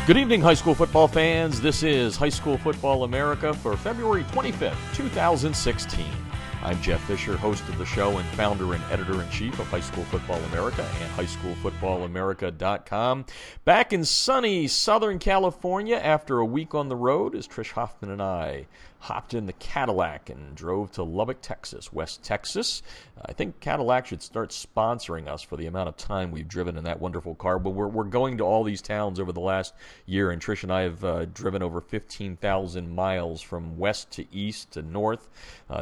Good evening, high school football fans. This is High School Football America for February 25th, 2016. I'm Jeff Fisher, host of the show and founder and editor-in-chief of High School Football America and highschoolfootballamerica.com. Back in sunny Southern California after a week on the road as Trish Hoffman and I hopped in the Cadillac and drove to Lubbock, Texas, West Texas. I think Cadillac should start sponsoring us for the amount of time we've driven in that wonderful car. But we're going to all these towns over the last year, and Trish and I have driven over 15,000 miles from west to east to north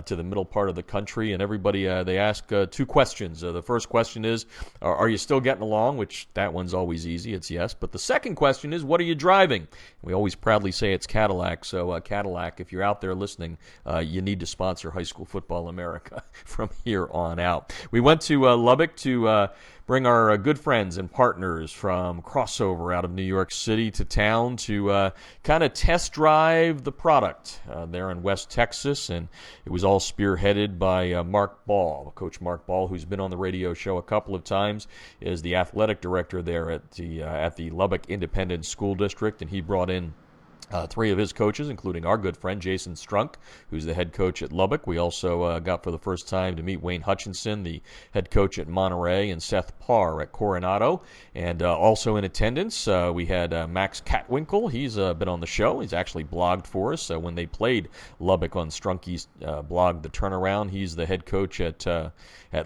to the middle part of the country. And everybody, they ask two questions. The first question is, are you still getting along? Which that one's always easy. It's yes. But the second question is, what are you driving? We always proudly say it's Cadillac. So Cadillac, if you're out there listening, you need to sponsor High School Football America from here on out. We went to Lubbock to bring our good friends and partners from Crossover out of New York City to town to kind of test drive the product there in West Texas, and it was all spearheaded by Mark Ball. Coach Mark Ball, who's been on the radio show a couple of times, is the athletic director there at the Lubbock Independent School District, and he brought in three of his coaches, including our good friend Jason Strunk, who's the head coach at Lubbock. We also got for the first time to meet Wayne Hutchinson, the head coach at Monterey, and Seth Parr at Coronado. And also in attendance, we had Max Catwinkle. He's been on the show. He's actually blogged for us when they played Lubbock on Strunky's blog, The Turnaround. He's the head coach at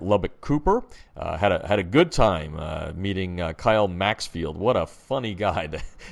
Lubbock Cooper. Had a good time meeting Kyle Maxfield. What a funny guy,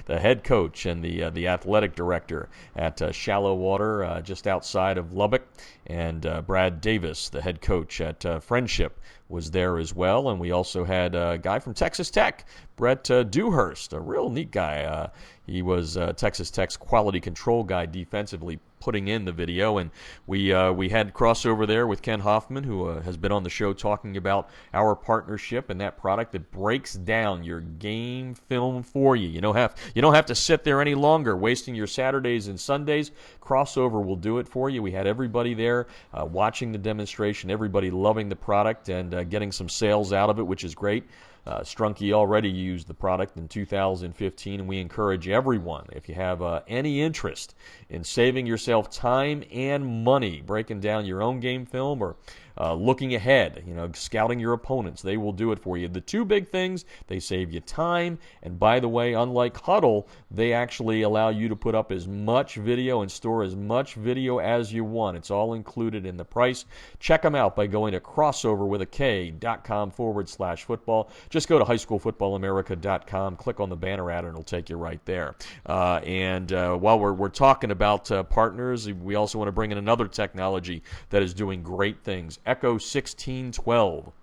the head coach and the athletic director at Shallow Water, just outside of Lubbock. And Brad Davis, the head coach at Friendship, was there as well. And we also had a guy from Texas Tech, Brett Dewhurst, a real neat guy. He was Texas Tech's quality control guy defensively, putting in the video. And we had crossover there with Ken Hoffman, who has been on the show talking about our partnership and that product that breaks down your game film for you. You don't have to sit there any longer wasting your Saturdays and Sundays. Crossover will do it for you. We had everybody there watching the demonstration, everybody loving the product and getting some sales out of it, which is great. Strunky already used the product in 2015, and we encourage everyone, if you have any interest in saving yourself time and money, breaking down your own game film or looking ahead, scouting your opponents, they will do it for you. The two big things, they save you time, and by the way, unlike Huddle, they actually allow you to put up as much video and store as much video as you want. It's all included in the price. Check them out by going to crossoverwithak.com/football. Just go to highschoolfootballamerica.com, click on the banner ad, and it'll take you right there. And while we're talking about partners, we also want to bring in another technology that is doing great things. Echo 1612.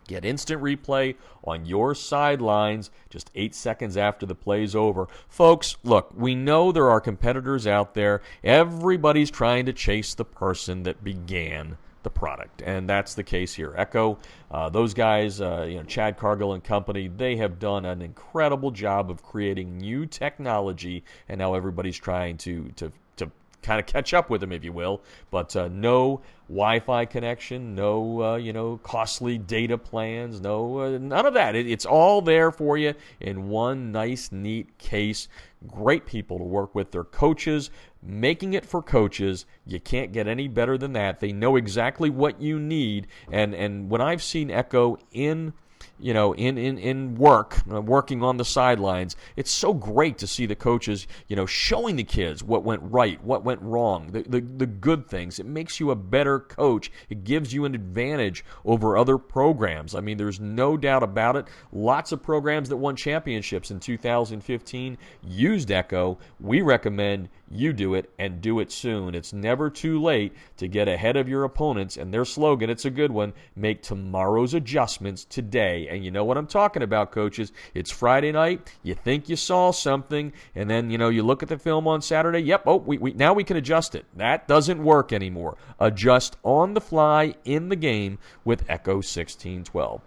Get instant replay on your sidelines just 8 seconds after the play's over. Folks, look, we know there are competitors out there. Everybody's trying to chase the person that began the product, and that's the case here. Echo, those guys, Chad Cargill and company, they have done an incredible job of creating new technology, and now everybody's trying to kind of catch up with them, if you will. But no Wi-Fi connection, no costly data plans, none of that. It's all there for you in one nice, neat case. Great people to work with. They're coaches, making it for coaches. You can't get any better than that. They know exactly what you need. And when I've seen Echo in working on the sidelines, it's so great to see the coaches, showing the kids what went right, what went wrong, the good things. It makes you a better coach. It gives you an advantage over other programs. I mean, there's no doubt about it. Lots of programs that won championships in 2015 used Echo. We recommend you do it, and do it soon. It's never too late to get ahead of your opponents, and their slogan, it's a good one, make tomorrow's adjustments today. And you know what I'm talking about, coaches. It's Friday night, you think you saw something, and then, you look at the film on Saturday, now we can adjust it. That doesn't work anymore. Adjust on the fly in the game with Echo 1612.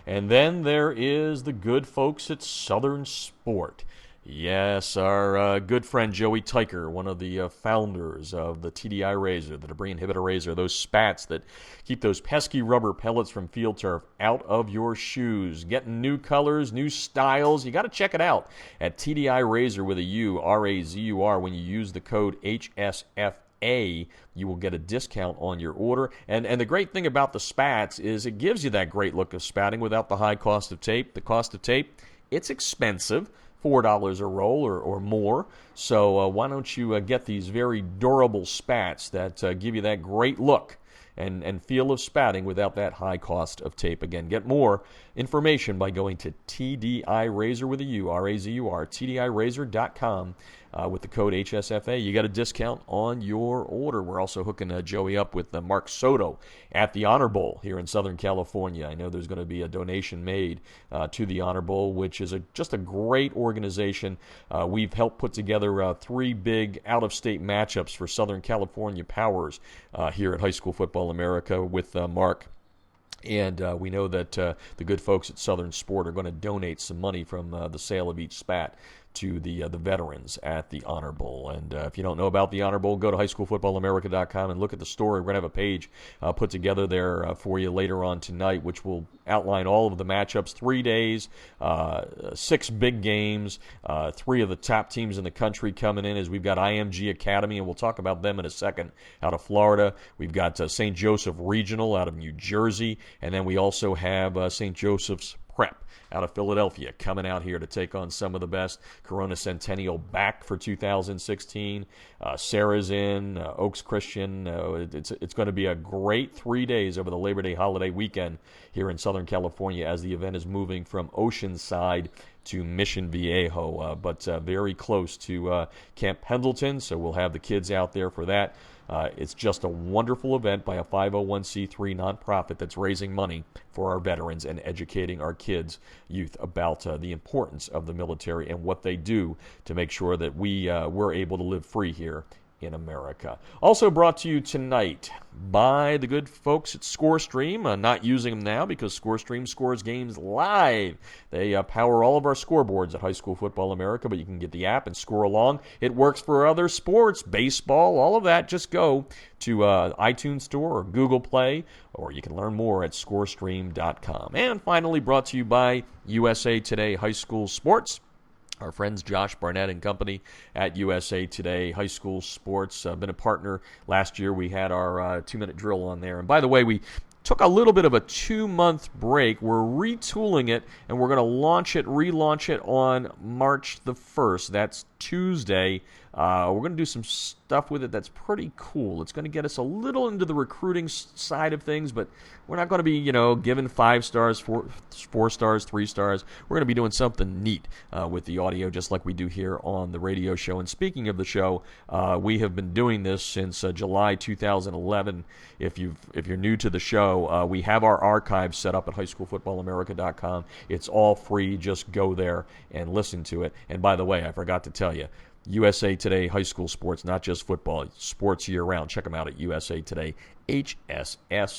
And then there is the good folks at Southern Sport. Yes, our good friend Joey Tyker, one of the founders of the TDI Razor, the debris inhibitor razor, those spats that keep those pesky rubber pellets from field turf out of your shoes. Getting new colors, new styles. You got to check it out at TDI Razor with a U, R-A-Z-U-R. When you use the code HSFA, you will get a discount on your order. And the great thing about the spats is it gives you that great look of spatting without the high cost of tape. The cost of tape, it's expensive. $4 a roll or more. So why don't you get these very durable spats that give you that great look and feel of spatting without that high cost of tape. Again, get more information by going to TDI Razor with a U, R-A-Z-U-R, TDIRazor.com. With the code HSFA, you got a discount on your order. We're also hooking Joey up with Mark Soto at the Honor Bowl here in Southern California. I know there's going to be a donation made to the Honor Bowl, which is just a great organization. We've helped put together 3 big out-of-state matchups for Southern California Powers here at High School Football America with Mark. And we know that the good folks at Southern Sport are going to donate some money from the sale of each spat to the veterans at the Honor Bowl. And if you don't know about the Honor Bowl, go to highschoolfootballamerica.com and look at the story. We're going to have a page put together there for you later on tonight, which will outline all of the matchups. 3 days, 6 big games, 3 of the top teams in the country coming in, as we've got IMG Academy, and we'll talk about them in a second, out of Florida. We've got St. Joseph Regional out of New Jersey, and then we also have St. Joseph's Prep out of Philadelphia coming out here to take on some of the best. Corona Centennial back for 2016. Sarah's in, Oaks Christian. It's going to be a great 3 days over the Labor Day holiday weekend here in Southern California as the event is moving from Oceanside to Mission Viejo, but very close to Camp Pendleton, so we'll have the kids out there for that. It's just a wonderful event by a 501c3 nonprofit that's raising money for our veterans and educating our kids, youth, about the importance of the military and what they do to make sure that we're able to live free here in America. Also brought to you tonight by the good folks at ScoreStream. Not using them now because ScoreStream scores games live. They power all of our scoreboards at High School Football America, but you can get the app and score along. It works for other sports, baseball, all of that. Just go to iTunes Store or Google Play, or you can learn more at scorestream.com. And finally brought to you by USA Today High School Sports. Our friends Josh Barnett and company at USA Today High School Sports. Been a partner. Last year we had our 2-minute drill on there. And by the way, we took a little bit of a 2-month break. We're retooling it, and we're going to relaunch it on March the 1st. That's Tuesday. We're going to do some stuff with it that's pretty cool. It's going to get us a little into the recruiting side of things, but we're not going to be, giving 5 stars, 4 stars, 3 stars. We're going to be doing something neat with the audio, just like we do here on the radio show. And speaking of the show, we have been doing this since July 2011. If you're new to the show, we have our archive set up at highschoolfootballamerica.com. It's all free. Just go there and listen to it. And by the way, I forgot to tell you, USA Today High School Sports, not just football, sports year-round. Check them out at USA Today HSS.com.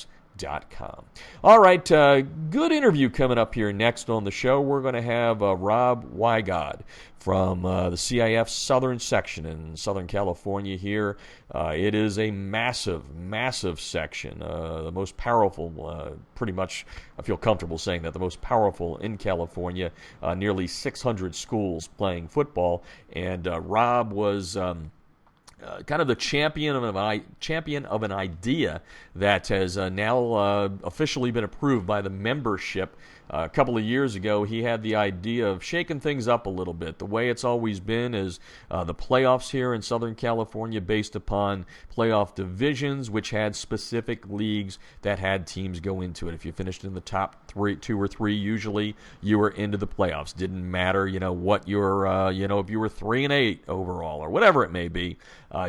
All right, good interview coming up here next on the show. We're going to have Rob Wigod from the CIF-Southern section in Southern California here. It is a massive, massive section, the most powerful, pretty much, I feel comfortable saying that, the most powerful in California, nearly 600 schools playing football, and Rob was kind of the champion of an idea that has now officially been approved by the membership. A couple of years ago, he had the idea of shaking things up a little bit. The way it's always been is the playoffs here in Southern California based upon playoff divisions, which had specific leagues that had teams go into it. If you finished in the top 2 or 3, usually you were into the playoffs. Didn't matter, what your, if you were 3-8 overall or whatever it may be,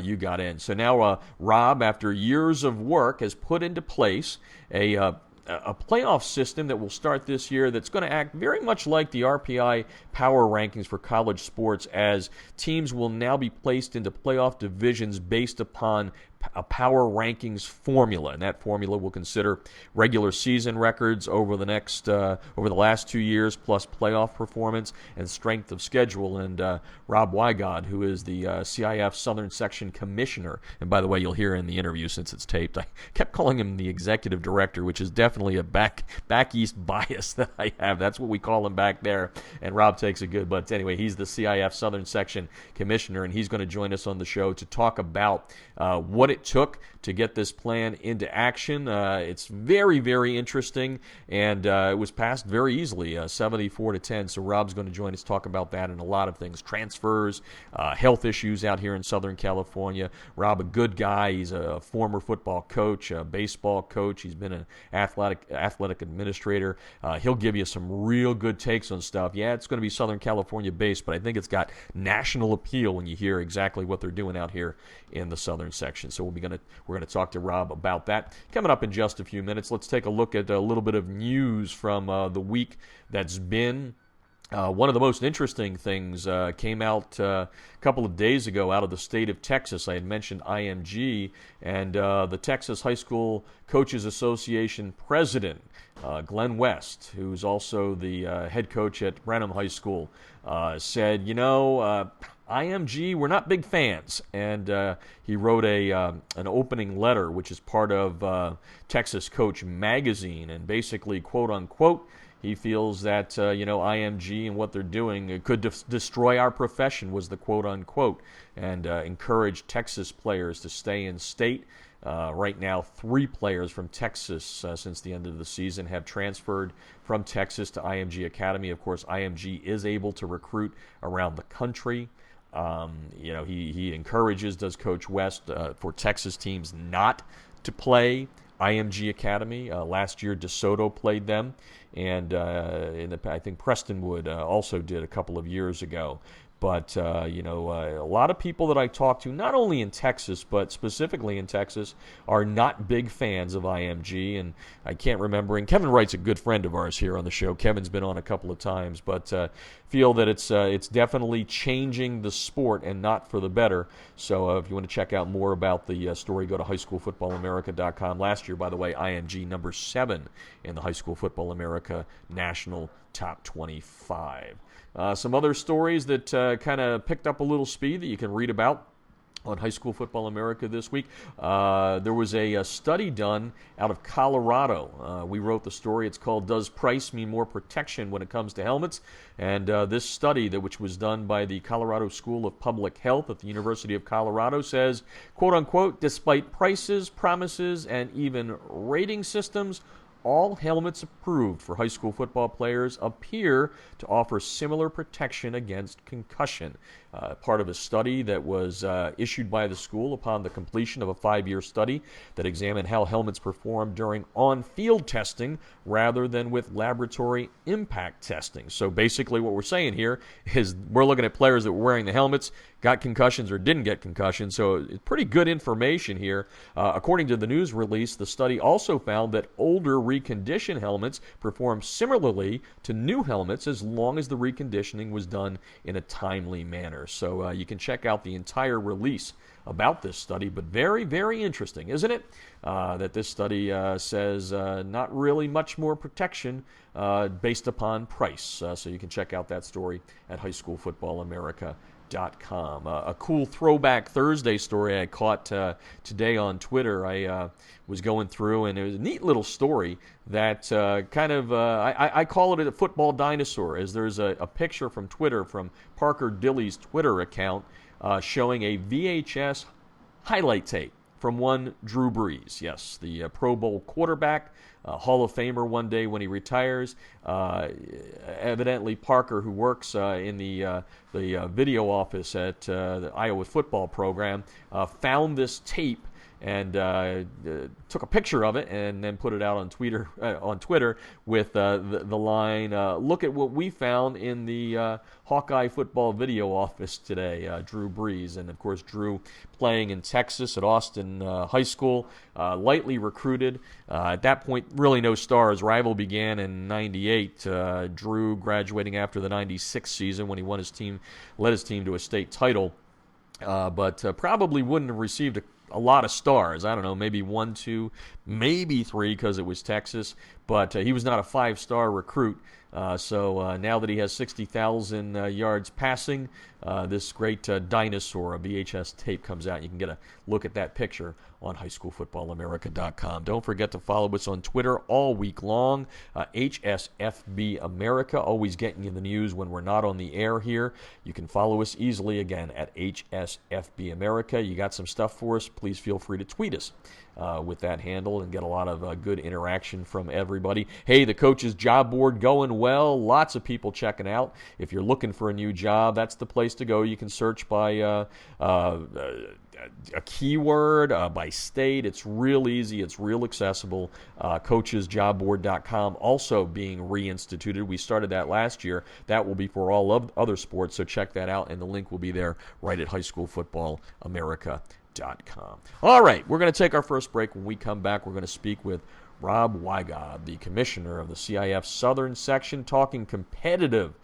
you got in. So now Rob, after years of work, has put into place a playoff system that will start this year that's going to act very much like the RPI power rankings for college sports, as teams will now be placed into playoff divisions based upon a power rankings formula, and that formula will consider regular season records over the last 2 years, plus playoff performance and strength of schedule. And Rob Wigod, who is the CIF-Southern section commissioner, and by the way, you'll hear in the interview since it's taped, I kept calling him the executive director, which is definitely a back east bias that I have. That's what we call him back there, and Rob takes it good. But anyway, he's the CIF-Southern section commissioner, and he's going to join us on the show to talk about what it took to get this plan into action. It's very, very interesting, and it was passed very easily, 74-10. So Rob's going to join us to talk about that and a lot of things, transfers, health issues out here in Southern California. Rob, a good guy. He's a former football coach, a baseball coach. He's been an athletic administrator. He'll give you some real good takes on stuff. Yeah, it's going to be Southern California based, but I think it's got national appeal when you hear exactly what they're doing out here in the Southern section. So we're going to talk to Rob about that coming up in just a few minutes. Let's take a look at a little bit of news from the week that's been. One of the most interesting things came out a couple of days ago out of the state of Texas. I had mentioned IMG, and the Texas High School Coaches Association president, Glenn West, who's also the head coach at Brenham High School, said, IMG, we're not big fans. And he wrote an opening letter, which is part of Texas Coach Magazine, and basically, quote unquote, he feels that, IMG and what they're doing could destroy our profession, was the quote-unquote, and encourage Texas players to stay in state. Right now, 3 players from Texas since the end of the season have transferred from Texas to IMG Academy. Of course, IMG is able to recruit around the country. He encourages, does Coach West, for Texas teams not to play IMG Academy. Last year, DeSoto played them, and I think Prestonwood also did a couple of years ago. But, a lot of people that I talk to, not only in Texas, but specifically in Texas, are not big fans of IMG. And I can't remember, and Kevin Wright's a good friend of ours here on the show. Kevin's been on a couple of times, but feel that it's definitely changing the sport and not for the better. So if you want to check out more about the story, go to highschoolfootballamerica.com. Last year, by the way, IMG number 7 in the High School Football America National Top 25. Some other stories that kind of picked up a little speed that you can read about on High School Football America this week. There was a study done out of Colorado. We wrote the story. It's called "Does Price Mean More Protection When It Comes to Helmets?" And this study, which was done by the Colorado School of Public Health at the University of Colorado, says, quote unquote, despite prices, promises, and even rating systems, all helmets approved for high school football players appear to offer similar protection against concussion. Part of a study that was issued by the school upon the completion of a 5-year study that examined how helmets perform during on-field testing rather than with laboratory impact testing. So basically what we're saying here is we're looking at players that were wearing the helmets, got concussions or didn't get concussions. So it's pretty good information here. According to the news release, the study also found that older reconditioned helmets perform similarly to new helmets as long as the reconditioning was done in a timely manner. So you can check out the entire release about this study, but very, very interesting, isn't it? That this study says not really much more protection based upon price. So you can check out that story at highschoolfootballamerica.com. A cool throwback Thursday story I caught today on Twitter. I was going through, and it was a neat little story that I call it a football dinosaur, as there's a picture from Twitter from Parker Dilley's Twitter account showing a VHS highlight tape from one Drew Brees. Yes, the Pro Bowl quarterback, Hall of Famer one day when he retires. Evidently, Parker, who works in the video office at the Iowa football program, found this tape and took a picture of it and then put it out on Twitter with the line, look at what we found in the Hawkeye football video office today, Drew Brees. And, of course, Drew playing in Texas at Austin High School, lightly recruited. At that point, really no stars. Rival began in 98. Drew graduating after the 96 season when he led his team to a state title. But probably wouldn't have received a lot of stars. I don't know, maybe 1, 2, maybe 3 because it was Texas, but he was not a 5-star recruit. So now that he has 60,000 yards passing, this great dinosaur, a VHS tape, comes out. You can get a look at that picture on highschoolfootballamerica.com. Don't forget to follow us on Twitter all week long. HSFB America, always getting you the news when we're not on the air here. You can follow us easily, again, at HSFB America. You got some stuff for us, please feel free to tweet us with that handle and get a lot of good interaction from everybody. Hey, the coach's job board going well. Lots of people checking out. If you're looking for a new job, that's the place to go. You can search by a keyword, by state. It's real easy. It's real accessible. Coachesjobboard.com also being reinstituted. We started that last year. That will be for all of other sports, so check that out, and the link will be there right at highschoolfootballamerica.com. All right, we're going to take our first break. When we come back, we're going to speak with Rob Wigod, the commissioner of the CIF-Southern section, talking competitive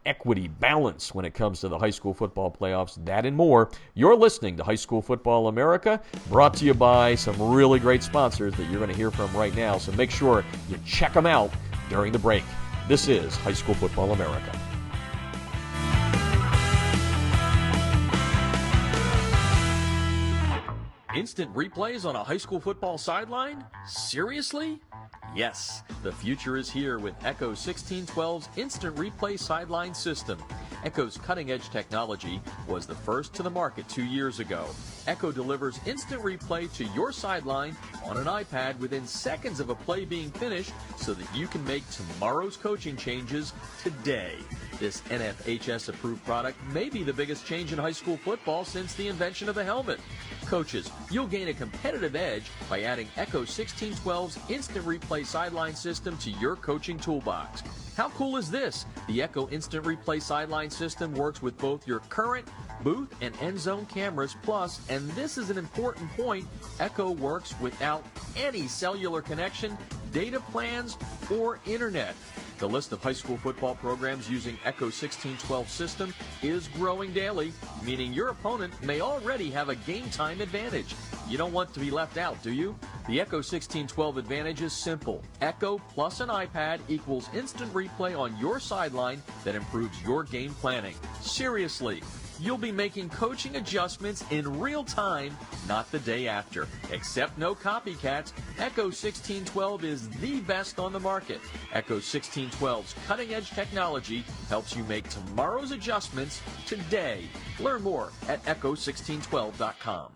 equity, balance when it comes to the high school football playoffs, that and more. You're listening to High School Football America, brought to you by some really great sponsors that you're going to hear from right now, so make sure you check them out during the break. This is High School Football America. Instant replays on a high school football sideline? Seriously? Yes, the future is here with Echo 1612's Instant Replay Sideline System. Echo's cutting-edge technology was the first to the market 2 years ago. Echo delivers instant replay to your sideline on an iPad within seconds of a play being finished so that you can make tomorrow's coaching changes today. This NFHS-approved product may be the biggest change in high school football since the invention of the helmet. Coaches, you'll gain a competitive edge by adding Echo 1612's Instant Replay Sideline System to your coaching toolbox. How cool is this? The Echo Instant Replay Sideline System works with both your current booth and end zone cameras, plus, and this is an important point, Echo works without any cellular connection, data plans, or internet. The list of high school football programs using Echo 1612 system is growing daily, meaning your opponent may already have a game time advantage. You don't want to be left out, do you? The Echo 1612 advantage is simple. Echo plus an iPad equals instant replay on your sideline that improves your game planning. Seriously. You'll be making coaching adjustments in real time, not the day after. Except no copycats, Echo 1612 is the best on the market. Echo 1612's cutting-edge technology helps you make tomorrow's adjustments today. Learn more at echo1612.com.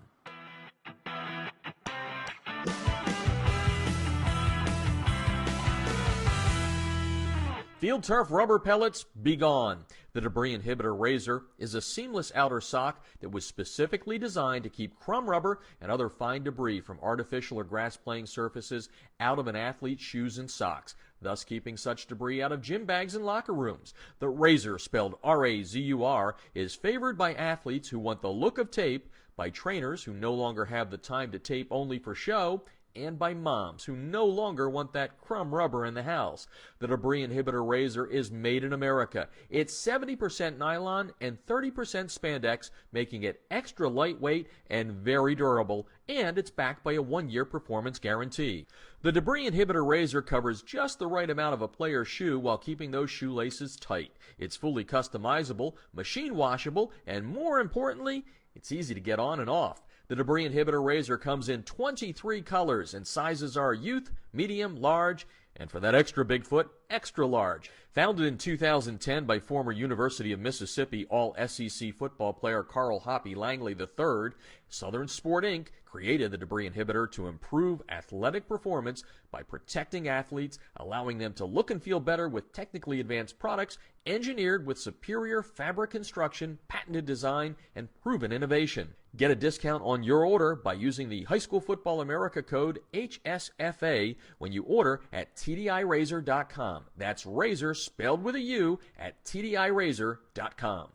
Field turf rubber pellets, be gone. The Debris Inhibitor Razor is a seamless outer sock that was specifically designed to keep crumb rubber and other fine debris from artificial or grass playing surfaces out of an athlete's shoes and socks, thus keeping such debris out of gym bags and locker rooms. The Razor, spelled R-A-Z-U-R, is favored by athletes who want the look of tape, by trainers who no longer have the time to tape only for show, and by moms who no longer want that crumb rubber in the house. The Debris Inhibitor Razor is made in America. It's 70% nylon and 30% spandex, making it extra lightweight and very durable, and it's backed by a 1-year performance guarantee. The Debris Inhibitor Razor covers just the right amount of a player's shoe while keeping those shoelaces tight. It's fully customizable, machine washable, and more importantly, it's easy to get on and off. The Debris Inhibitor Razor comes in 23 colors, and sizes are youth, medium, large, and for that extra big foot, extra large. Founded in 2010 by former University of Mississippi All-SEC football player Carl Hoppy Langley III, Southern Sport Inc. created the Debris Inhibitor to improve athletic performance by protecting athletes, allowing them to look and feel better with technically advanced products engineered with superior fabric construction, patented design, and proven innovation. Get a discount on your order by using the High School Football America code HSFA when you order at TDIRazor.com. That's razor spelled with a U at TDIRazor.com.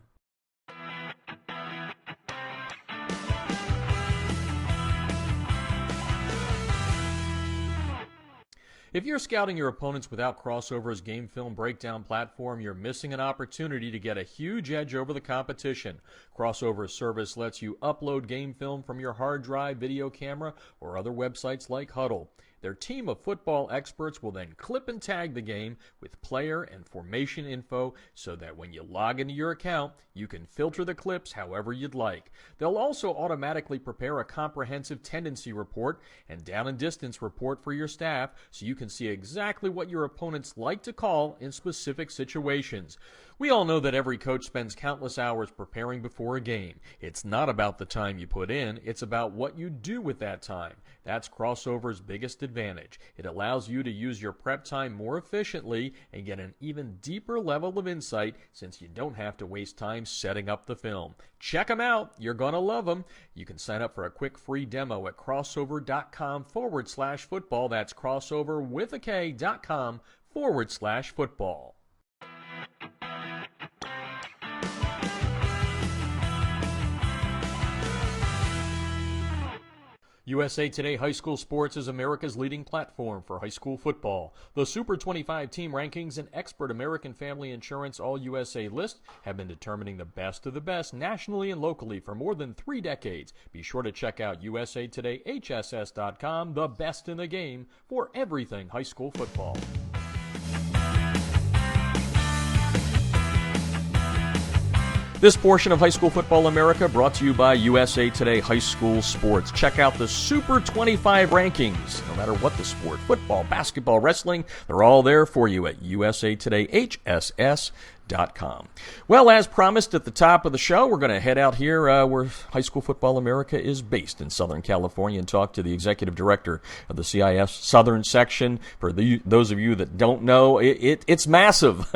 If you're scouting your opponents without Crossover's game film breakdown platform, you're missing an opportunity to get a huge edge over the competition. Crossover's service lets you upload game film from your hard drive, video camera, or other websites like Huddle. Their team of football experts will then clip and tag the game with player and formation info so that when you log into your account, you can filter the clips however you'd like. They'll also automatically prepare a comprehensive tendency report and down and distance report for your staff so you can see exactly what your opponents like to call in specific situations. We all know that every coach spends countless hours preparing before a game. It's not about the time you put in, it's about what you do with that time. That's Crossover's biggest advantage. It allows you to use your prep time more efficiently and get an even deeper level of insight since you don't have to waste time setting up the film. Check them out. You're going to love them. You can sign up for a quick free demo at crossover.com/football. That's crossover with a K.com/football. USA Today High School Sports is America's leading platform for high school football. The Super 25 team rankings and expert American Family Insurance All-USA list have been determining the best of the best nationally and locally for more than 3 decades. Be sure to check out usatodayhss.com, the best in the game for everything high school football. This portion of High School Football America brought to you by USA Today High School Sports. Check out the Super 25 rankings. No matter what the sport, football, basketball, wrestling, they're all there for you at usatodayhss.com. Well, as promised at the top of the show, we're going to head out here where High School Football America is based in Southern California and talk to the executive director of the CIF-Southern section. For those of you that don't know, it's massive.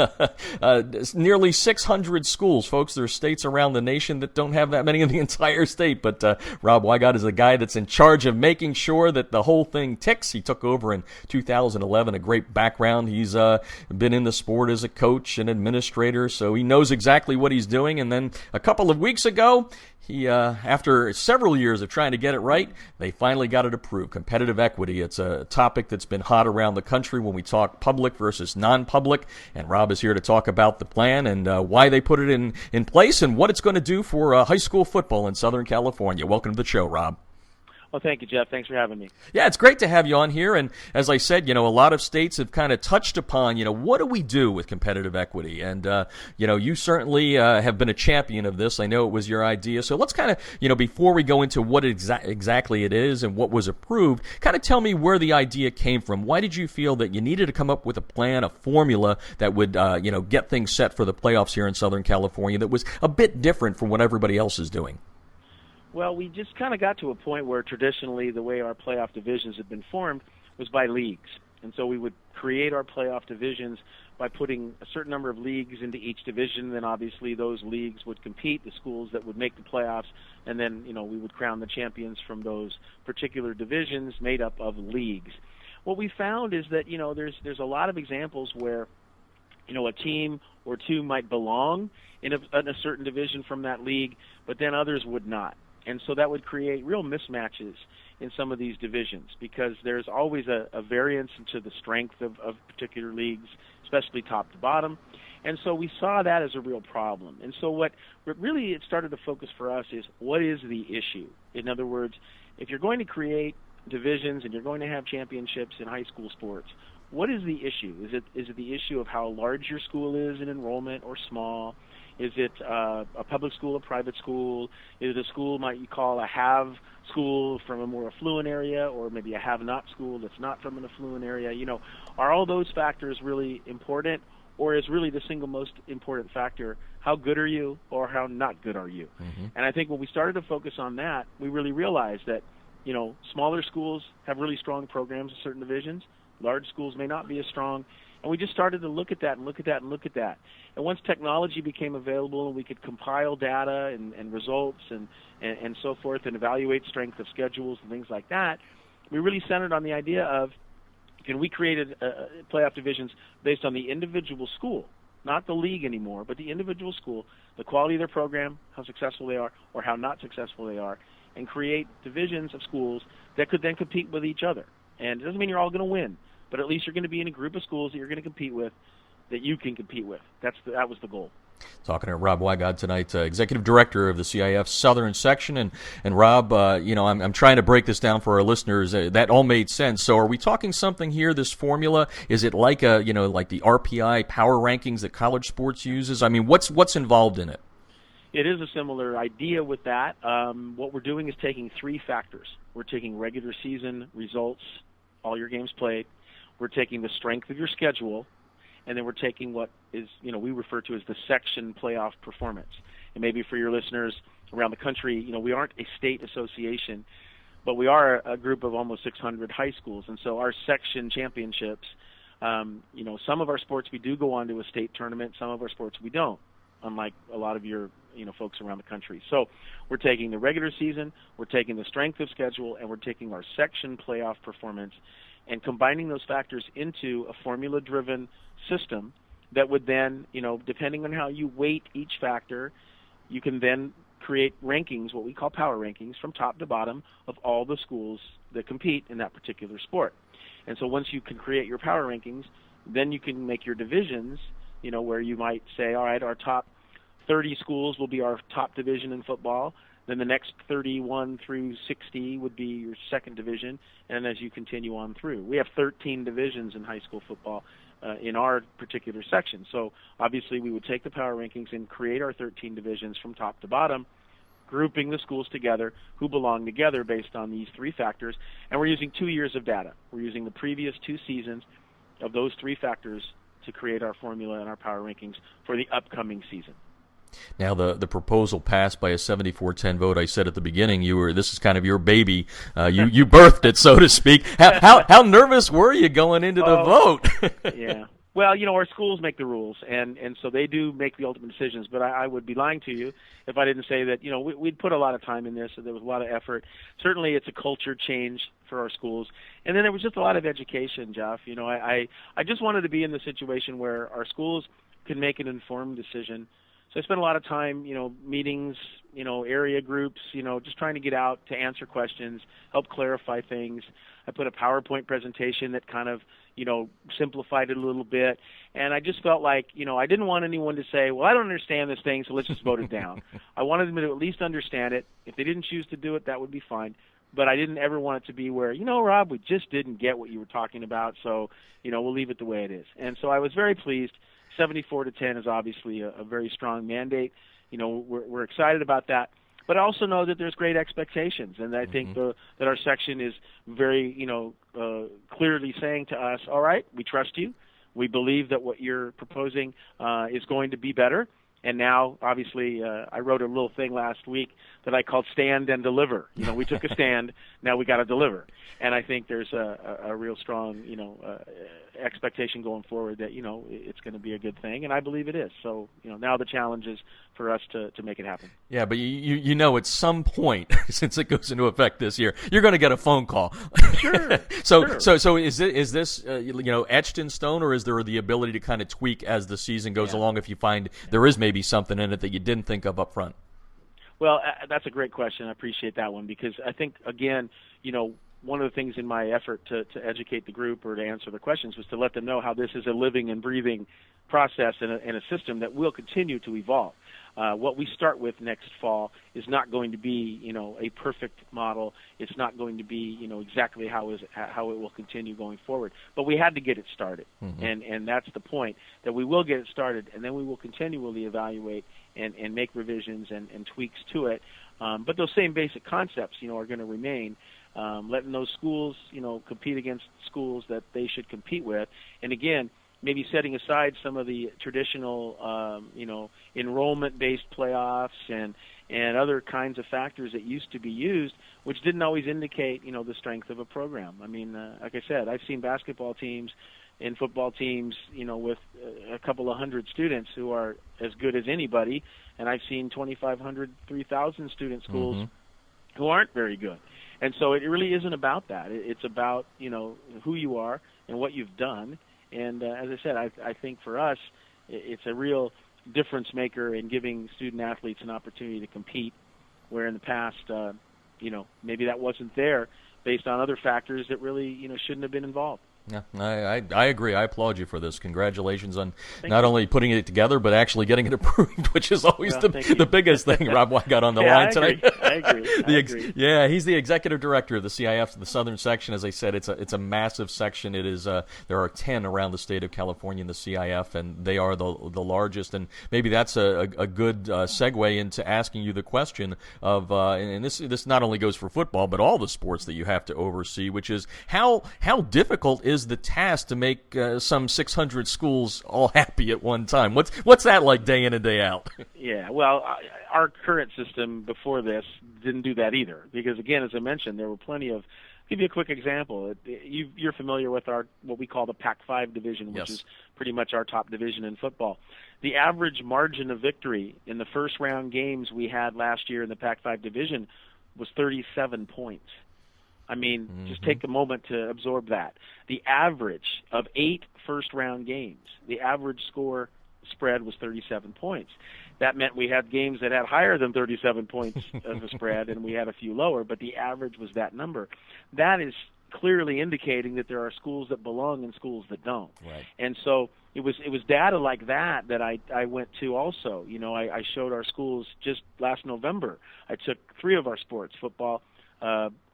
Nearly 600 schools, folks. There are states around the nation that don't have that many in the entire state, but Rob Wigod is the guy that's in charge of making sure that the whole thing ticks. He took over in 2011, a great background. He's been in the sport as a coach and administrator, so he knows exactly what he's doing. And then a couple of weeks ago, he, after several years of trying to get it right, they finally got it approved. Competitive equity. It's a topic that's been hot around the country when we talk public versus non-public. And Rob is here to talk about the plan and why they put it in place and what it's going to do for high school football in Southern California. Welcome to the show, Rob. Well, thank you, Jeff. Thanks for having me. Yeah, it's great to have you on here. And as I said, a lot of states have kind of touched upon, what do we do with competitive equity? And, you certainly have been a champion of this. I know it was your idea. So let's kind of, before we go into what exactly it is and what was approved, kind of tell me where the idea came from. Why did you feel that you needed to come up with a plan, a formula that would, get things set for the playoffs here in Southern California that was a bit different from what everybody else is doing? Well, we just kind of got to a point where traditionally the way our playoff divisions had been formed was by leagues. And so we would create our playoff divisions by putting a certain number of leagues into each division. Then obviously those leagues would compete, the schools that would make the playoffs, and then, we would crown the champions from those particular divisions made up of leagues. What we found is that, there's a lot of examples where, a team or two might belong in a certain division from that league, but then others would not. And so that would create real mismatches in some of these divisions because there's always a variance into the strength of particular leagues, especially top to bottom. And so we saw that as a real problem. And so what really it started to focus for us is what is the issue? In other words, if you're going to create divisions and you're going to have championships in high school sports, what is the issue? Is it the issue of how large your school is in enrollment or small? Is it a public school, a private school? Is it a school might you call a have school from a more affluent area, or maybe a have-not school that's not from an affluent area? Are all those factors really important, or is really the single most important factor how good are you or how not good are you? Mm-hmm. And I think when we started to focus on that, we really realized that smaller schools have really strong programs in certain divisions. Large schools may not be as strong. And we just started to look at that and look at that and look at that. And once technology became available and we could compile data and results and so forth and evaluate strength of schedules and things like that, we really centered on the idea of can we create playoff divisions based on the individual school, not the league anymore, but the individual school, the quality of their program, how successful they are or how not successful they are, and create divisions of schools that could then compete with each other. And it doesn't mean you're all going to win, but at least you're going to be in a group of schools that you're going to compete with, that you can compete with. That was the goal. Talking to Rob Wigod tonight, Executive Director of the CIF-Southern section. And Rob, I'm trying to break this down for our listeners. That all made sense. So are we talking something here, this formula? Is it like like the RPI power rankings that college sports uses? I mean, what's involved in it? It is a similar idea with that. What we're doing is taking three factors. We're taking regular season results, all your games played. We're taking the strength of your schedule. And then we're taking what is, we refer to as the section playoff performance. And maybe for your listeners around the country, we aren't a state association, but we are a group of almost 600 high schools. And so our section championships, some of our sports we do go on to a state tournament, some of our sports we don't, unlike a lot of your folks around the country. So we're taking the regular season, we're taking the strength of schedule, and we're taking our section playoff performance and combining those factors into a formula-driven system that would then, depending on how you weight each factor, you can then create rankings, what we call power rankings, from top to bottom of all the schools that compete in that particular sport. And so once you can create your power rankings, then you can make your divisions, where you might say, all right, our top 30 schools will be our top division in football. Then the next 31 through 60 would be your second division, and as you continue on through. We have 13 divisions in high school football in our particular section. So obviously we would take the power rankings and create our 13 divisions from top to bottom, grouping the schools together who belong together based on these three factors. And we're using 2 years of data. We're using the previous 2 seasons of those three factors to create our formula and our power rankings for the upcoming season. Now, the proposal passed by a 74-10 vote. I said at the beginning, this is kind of your baby. You birthed it, so to speak. How nervous were you going into the vote? Yeah. Well, our schools make the rules, and so they do make the ultimate decisions. But I would be lying to you if I didn't say that, we'd put a lot of time in this, so there was a lot of effort. Certainly it's a culture change for our schools. And then there was just a lot of education, Jeff. I just wanted to be in the situation where our schools can make an informed decision. So I spent a lot of time, meetings, area groups, just trying to get out to answer questions, help clarify things. I put a PowerPoint presentation that kind of, simplified it a little bit. And I just felt like, I didn't want anyone to say, well, I don't understand this thing, so let's just vote it down. I wanted them to at least understand it. If they didn't choose to do it, that would be fine. But I didn't ever want it to be where, Rob, we just didn't get what you were talking about, so, we'll leave it the way it is. And so I was very pleased. 74-10 is obviously a very strong mandate. We're excited about that. But I also know that there's great expectations, and I think that our section is very, clearly saying to us, all right, we trust you. We believe that what you're proposing is going to be better. And now, obviously, I wrote a little thing last week that I called Stand and Deliver. We took a stand, now we got to deliver. And I think there's a real strong, expectation going forward that, it's going to be a good thing, and I believe it is. So, now the challenge is for us to make it happen. Yeah, but at some point, since it goes into effect this year, you're going to get a phone call. Sure. So is this etched in stone, or is there the ability to kind of tweak as the season goes along if you find there is maybe something in it that you didn't think of up front? Well, that's a great question. I appreciate that one, because I think, again, one of the things in my effort to educate the group or to answer the questions was to let them know how this is a living and breathing process and a system that will continue to evolve. What we start with next fall is not going to be, a perfect model. It's not going to be, exactly how it will continue going forward. But we had to get it started, and that's the point, that we will get it started, and then we will continually evaluate and make revisions and tweaks to it. But those same basic concepts, are going to remain. Letting those schools, compete against schools that they should compete with, and again, maybe setting aside some of the traditional, enrollment-based playoffs and other kinds of factors that used to be used, which didn't always indicate, the strength of a program. I mean, like I said, I've seen basketball teams and football teams, with a couple of hundred students who are as good as anybody, and I've seen 2,500, 3,000 student schools who aren't very good. And so it really isn't about that. It's about, who you are and what you've done. And as I said, I think for us, it's a real difference maker in giving student athletes an opportunity to compete, where in the past, maybe that wasn't there based on other factors that really, shouldn't have been involved. Yeah, I agree. I applaud you for this. Congratulations on Thank not you. only putting it together, but actually getting it approved, which is always Well, the biggest thing. Rob Wigod on the Yeah, line I tonight. agree. Yeah, he's the executive director of the CIF, the Southern section. As I said, it's a massive section. It is there are 10 around the state of California in the CIF, and they are the largest. And maybe that's a good segue into asking you the question of and this not only goes for football, but all the sports that you have to oversee, which is how difficult is the task to make some 600 schools all happy at one time? What's that like day in and day out? Yeah, well, our current system before this didn't do that either, because again, as I mentioned, there were plenty of. I'll give you a quick example. You're familiar with what we call the Pac-5 division, which Yes. is pretty much our top division in football. The average margin of victory in the first round games we had last year in the Pac-5 division was 37 points. I mean, just take a moment to absorb that. The average of 8 first-round games, the average score spread was 37 points. That meant we had games that had higher than 37 points as a spread, and we had a few lower, but the average was that number. That is clearly indicating that there are schools that belong and schools that don't. Right. And so it was data like that I went to also. You know, I showed our schools just last November. I took 3 of our sports, football,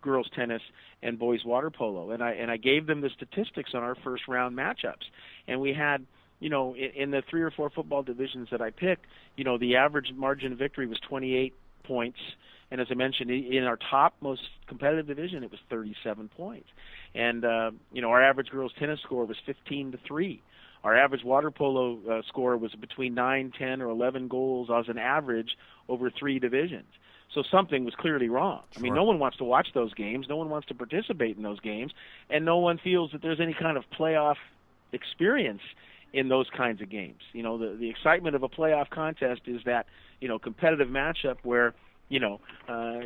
girls tennis, and boys water polo, and I gave them the statistics on our first round matchups. And we had, you know, in the 3 or 4 football divisions that I picked, you know, the average margin of victory was 28 points, and as I mentioned, in our top most competitive division, it was 37 points. And you know, our average girls tennis score was 15-3. Our average water polo score was between 9, 10, or 11 goals as an average over 3 divisions. So something was clearly wrong. Sure. I mean, no one wants to watch those games. No one wants to participate in those games. And no one feels that there's any kind of playoff experience in those kinds of games. You know, the excitement of a playoff contest is that, you know, competitive matchup where, you know,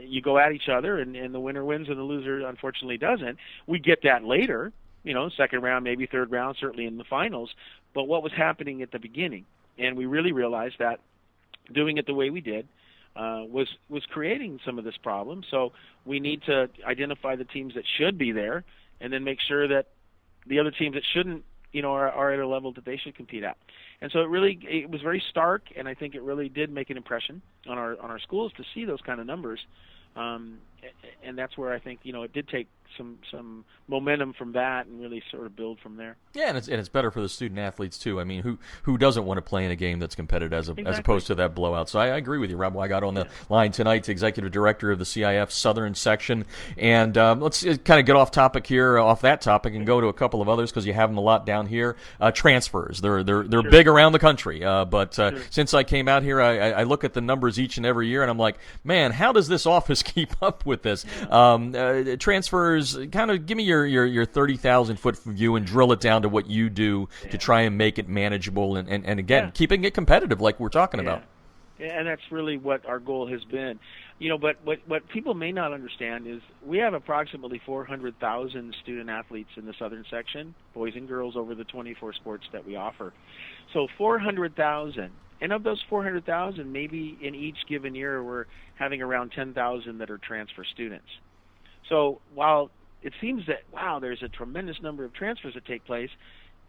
you go at each other and the winner wins and the loser unfortunately doesn't. We get that later, you know, second round, maybe third round, certainly in the finals. But what was happening at the beginning? And we really realized that doing it the way we did was creating some of this problem. So we need to identify the teams that should be there and then make sure that the other teams that shouldn't, you know, are at a level that they should compete at. And so it was very stark, and I think it really did make an impression on our schools to see those kind of numbers. And that's where I think, you know, it did take some momentum from that and really sort of build from there. Yeah, and it's better for the student athletes too. I mean, who doesn't want to play in a game that's competitive as opposed to that blowout? So I agree with you, Rob Wigod on the line tonight, Executive Director of the CIF-Southern section. And let's kind of get off that topic, and go to a couple of others because you have them a lot down here. Transfers, they're Sure. big around the country. But Sure. since I came out here, I look at the numbers each and every year, and I'm like, man, how does this office keep up with this? Transfers. Kind of give me your 30,000-foot view and drill it down to what you do to try and make it manageable and again, keeping it competitive like we're talking about. Yeah, and that's really what our goal has been. You know, but what people may not understand is we have approximately 400,000 student athletes in the Southern section, boys and girls, over the 24 sports that we offer. So 400,000. And of those 400,000, maybe in each given year we're having around 10,000 that are transfer students. So while it seems that, wow, there's a tremendous number of transfers that take place,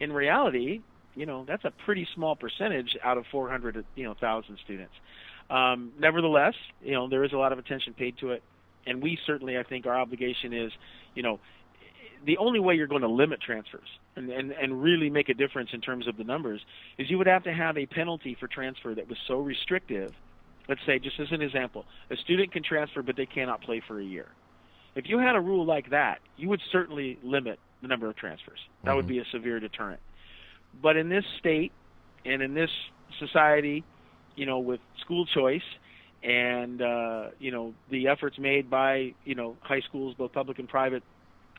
in reality, you know, that's a pretty small percentage out of 400,000 students. Nevertheless, you know, there is a lot of attention paid to it, and we certainly, I think, our obligation is, you know, the only way you're going to limit transfers and really make a difference in terms of the numbers is you would have to have a penalty for transfer that was so restrictive. Let's say, just as an example, a student can transfer, but they cannot play for a year. If you had a rule like that, you would certainly limit the number of transfers. That would be a severe deterrent. But in this state and in this society, you know, with school choice and, you know, the efforts made by, you know, high schools, both public and private,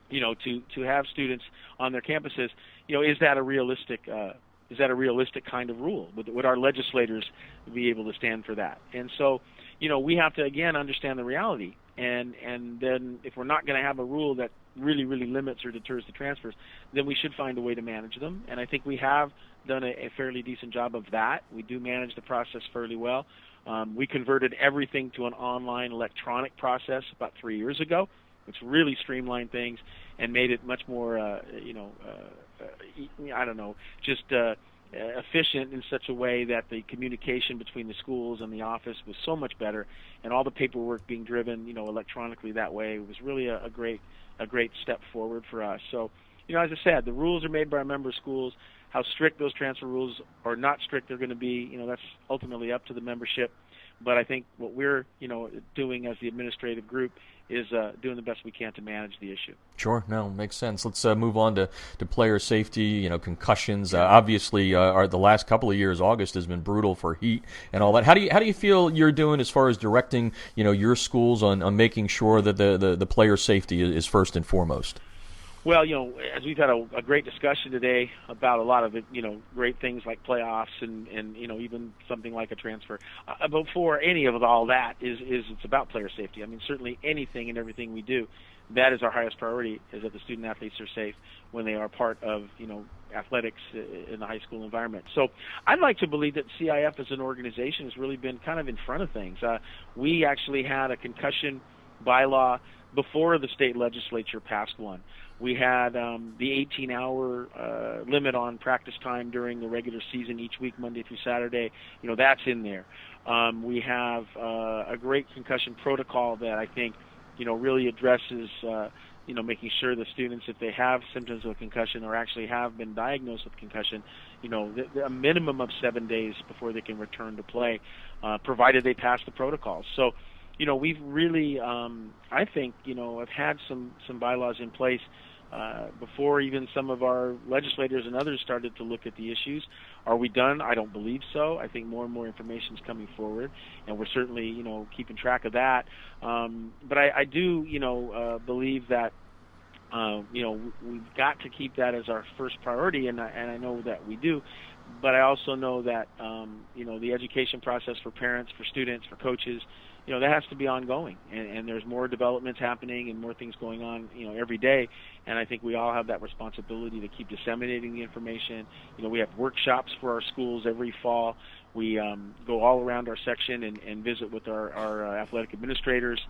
you know, to have students on their campuses, you know, is that a realistic kind of rule? Would our legislators be able to stand for that? And so, you know, we have to, again, understand the reality. And then if we're not going to have a rule that really, really limits or deters the transfers, then we should find a way to manage them. And I think we have done a fairly decent job of that. We do manage the process fairly well. We converted everything to an online electronic process about 3 years ago. which really streamlined things and made it much more, efficient in such a way that the communication between the schools and the office was so much better, and all the paperwork being driven, electronically that way was really a great step forward for us. So, as I said, the rules are made by our member schools. How strict those transfer rules or not strict they're going to be, that's ultimately up to the membership. But I think what we're, doing as the administrative group is doing the best we can to manage the issue. Sure, no, makes sense. Let's move on to player safety, concussions. Obviously, the last couple of years, August has been brutal for heat and all that. How do you feel you're doing as far as directing, your schools on making sure that the player safety is first and foremost? Well, as we've had a great discussion today about a lot of great things like playoffs and even something like a transfer. Before any of all that is it's about player safety. I mean, certainly anything and everything we do, that is our highest priority, is that the student athletes are safe when they are part of, athletics in the high school environment. So I'd like to believe that CIF as an organization has really been kind of in front of things. We actually had a concussion bylaw before the state legislature passed one. We had the 18-hour limit on practice time during the regular season each week, Monday through Saturday. That's in there. We have a great concussion protocol that I think, really addresses, making sure the students, if they have symptoms of concussion or actually have been diagnosed with concussion, a minimum of 7 days before they can return to play, provided they pass the protocols. So, we've really, I think, have had some bylaws in place before even some of our legislators and others started to look at the issues. Are we done? I don't believe so. I think more and more information is coming forward, and we're certainly, keeping track of that. But I do, believe that, we've got to keep that as our first priority, and I know that we do. But I also know that, the education process for parents, for students, for coaches, that has to be ongoing, and there's more developments happening and more things going on, every day, and I think we all have that responsibility to keep disseminating the information. We have workshops for our schools every fall. We go all around our section and visit with our athletic administrators.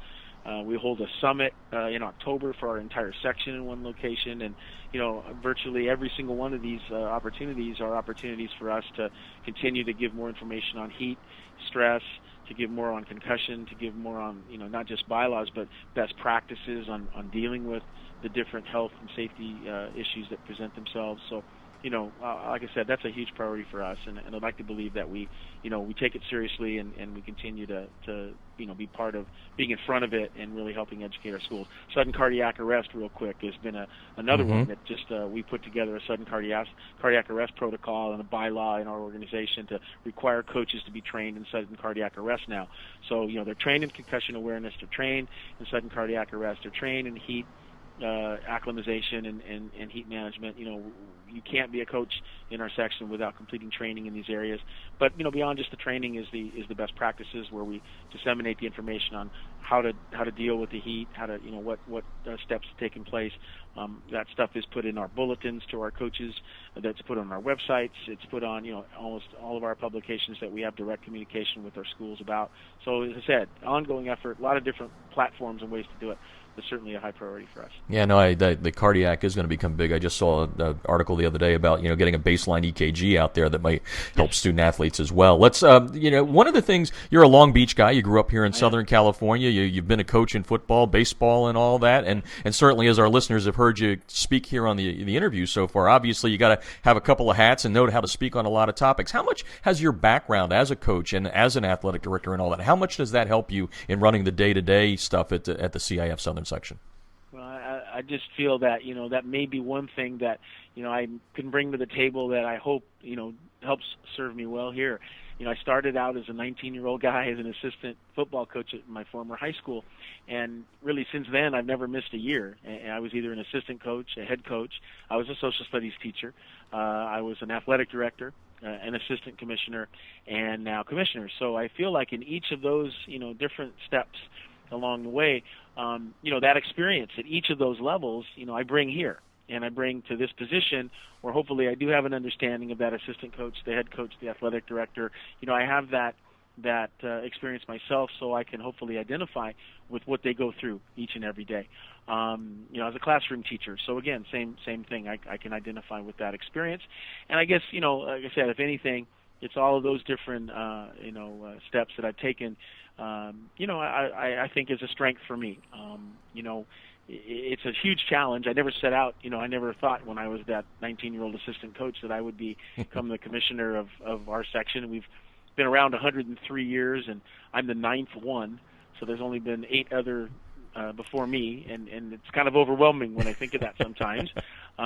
We hold a summit in October for our entire section in one location, and virtually every single one of these opportunities are opportunities for us to continue to give more information on heat, stress, to give more on concussion, to give more on not just bylaws but best practices on dealing with the different health and safety issues that present themselves. So like I said, that's a huge priority for us, and I'd like to believe that we take it seriously and we continue to be part of being in front of it and really helping educate our schools. Sudden cardiac arrest, real quick, has been another one that just we put together a sudden cardiac arrest protocol and a bylaw in our organization to require coaches to be trained in sudden cardiac arrest now. So they're trained in concussion awareness, they're trained in sudden cardiac arrest, they're trained in heat acclimatization and heat management. You can't be a coach in our section without completing training in these areas. But beyond just the training is the best practices, where we disseminate the information on how to deal with the heat, how to what steps are taking place. That stuff is put in our bulletins to our coaches. That's put on our websites. It's put on almost all of our publications that we have direct communication with our schools about. So as I said, ongoing effort, a lot of different platforms and ways to do it. It's certainly a high priority for us. Yeah, no, the cardiac is going to become big. I just saw an article the other day about getting a baseline EKG out there that might help student athletes as well. Let's one of the things, you're a Long Beach guy. You grew up here in Southern California. You've been a coach in football, baseball, and all that. And certainly, as our listeners have heard you speak here on the interview so far, obviously you got to have a couple of hats and know how to speak on a lot of topics. How much has your background as a coach and as an athletic director and all that? How much does that help you in running the day-to-day stuff at the CIF-Southern section? Well, I just feel that that may be one thing that I can bring to the table that I hope helps serve me well here. I started out as a 19-year-old guy as an assistant football coach at my former high school, and really since then I've never missed a year. I was either an assistant coach, a head coach. I was a social studies teacher. I was an athletic director, an assistant commissioner, and now commissioner. So I feel like in each of those different steps along the way, that experience at each of those levels, I bring here. And I bring to this position where hopefully I do have an understanding of that assistant coach, the head coach, the athletic director. I have that that experience myself, so I can hopefully identify with what they go through each and every day. As a classroom teacher. So again, same thing. I can identify with that experience, and I guess like I said, if anything, it's all of those different steps that I've taken. I think is a strength for me. It's a huge challenge. I never set out, I never thought when I was that 19-year-old assistant coach that I would become the commissioner of our section. We've been around 103 years, and I'm the 9th one, so there's only been 8 other before me, and it's kind of overwhelming when I think of that sometimes,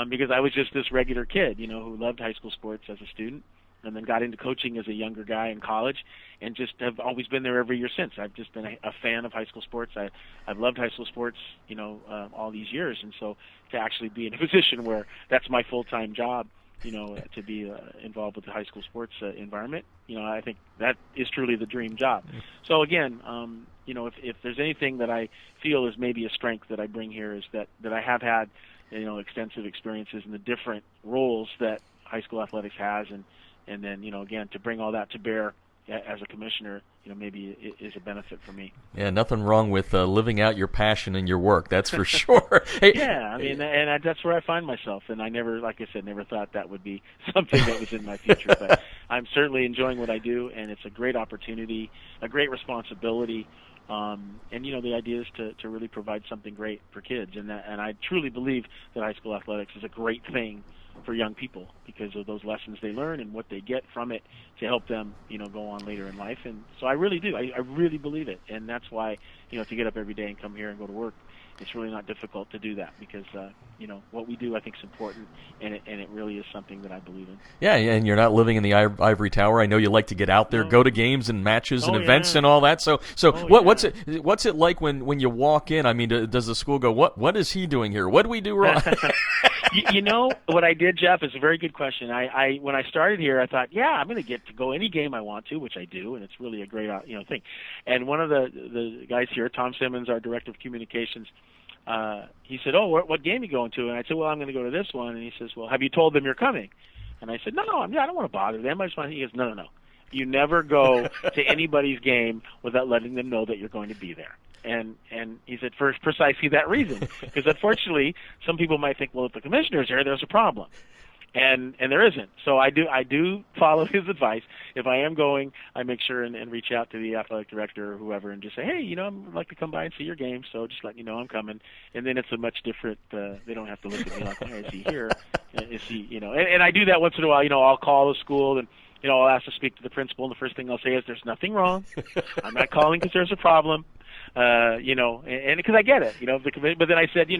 because I was just this regular kid, who loved high school sports as a student, and then got into coaching as a younger guy in college, and just have always been there every year since. I've just been a fan of high school sports. I've loved high school sports, all these years, and so to actually be in a position where that's my full-time job, to be involved with the high school sports environment, I think that is truly the dream job. So again, if there's anything that I feel is maybe a strength that I bring here is that I have had, extensive experiences in the different roles that high school athletics has, and then, again, to bring all that to bear as a commissioner, maybe it is a benefit for me. Yeah, nothing wrong with living out your passion in your work, that's for sure. Hey, yeah, that's where I find myself, and I never, like I said, never thought that would be something that was in my future. But I'm certainly enjoying what I do, and it's a great opportunity, a great responsibility, and the idea is to really provide something great for kids, and I truly believe that high school athletics is a great thing for young people because of those lessons they learn and what they get from it to help them, go on later in life. And so I really do. I really believe it. And that's why, to get up every day and come here and go to work, it's really not difficult to do that because, what we do I think is important, and it really is something that I believe in. Yeah, and you're not living in the ivory tower. I know you like to get out there, go to games and matches and events and all that. So what's it like when you walk in? I mean, does the school go, what is he doing here? What do we do wrong? What I did, Jeff, is a very good question. I when I started here, I thought, I'm going to get to go any game I want to, which I do, and it's really a great thing. And one of the guys here, Tom Simmons, our director of communications, he said, what game are you going to? And I said, well, I'm going to go to this one. And he says, well, have you told them you're coming? And I said, no, I don't want to bother them. I just want. He goes, no. You never go to anybody's game without letting them know that you're going to be there. And he said for precisely that reason, because unfortunately some people might think, well, if the commissioner's here, there's a problem, and there isn't. So I do follow his advice. If I am going, I make sure and reach out to the athletic director or whoever and just say, hey, I'd like to come by and see your game, so just let you know I'm coming. And then it's a much different. They don't have to look at me like, is he here? Is he? And I do that once in a while. I'll call the school and. I'll ask to speak to the principal, and the first thing I'll say is, "There's nothing wrong. I'm not calling because there's a problem." And because I get it, but then I said,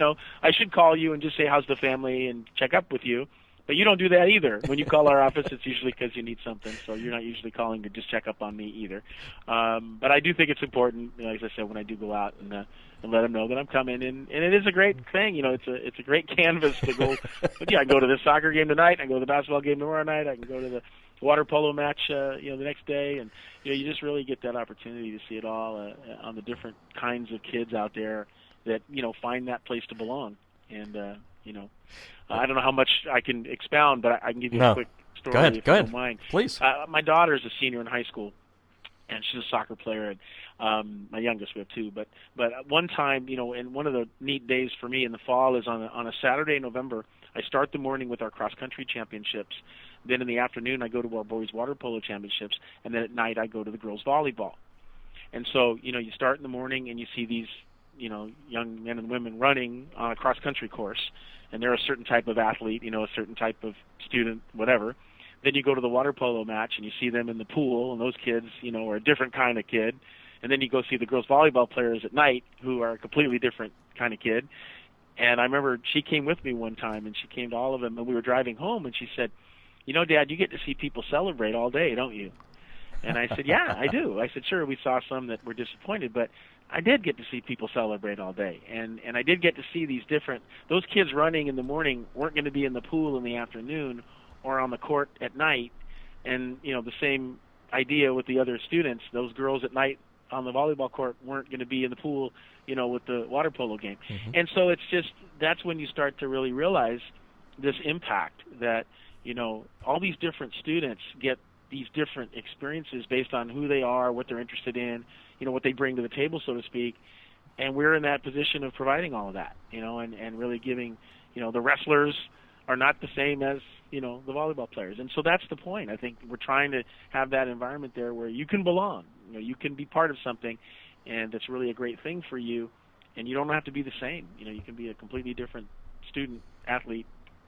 I should call you and just say, how's the family and check up with you. But you don't do that either. When you call our office, it's usually because you need something. So you're not usually calling to just check up on me either. But I do think it's important, as I said, when I do go out and let them know that I'm coming. And it is a great thing. It's a great canvas to go. I can go to the soccer game tonight. I can go to the basketball game tomorrow night. I can go to the water polo match, the next day, and you just really get that opportunity to see it all on the different kinds of kids out there that find that place to belong. And I don't know how much I can expound, but I can give you a quick story if you don't mind. Please. My daughter is a senior in high school, and she's a soccer player. And my youngest, we have 2. But one time, and one of the neat days for me in the fall is on a Saturday in November. I start the morning with our cross-country championships. Then in the afternoon, I go to our boys' water polo championships. And then at night, I go to the girls' volleyball. And so, you start in the morning and you see these, young men and women running on a cross-country course. And they're a certain type of athlete, a certain type of student, whatever. Then you go to the water polo match and you see them in the pool. And those kids, are a different kind of kid. And then you go see the girls' volleyball players at night who are a completely different kind of kid. And I remember she came with me one time, and she came to all of them, and we were driving home, and she said, Dad, you get to see people celebrate all day, don't you? And I said, yeah, I do. I said, sure, we saw some that were disappointed, but I did get to see people celebrate all day. And I did get to see those kids running in the morning weren't going to be in the pool in the afternoon or on the court at night. And, the same idea with the other students, those girls at night on the volleyball court weren't going to be in the pool, with the water polo game. Mm-hmm. And so that's when you start to really realize this impact that, all these different students get these different experiences based on who they are, what they're interested in, what they bring to the table, so to speak. And we're in that position of providing all of that, and really giving, the wrestlers are not the same as, the volleyball players. And so that's the point. I think we're trying to have that environment there where you can belong, you can be part of something, and that's really a great thing for you, and you don't have to be the same. You can be a completely different student, athlete,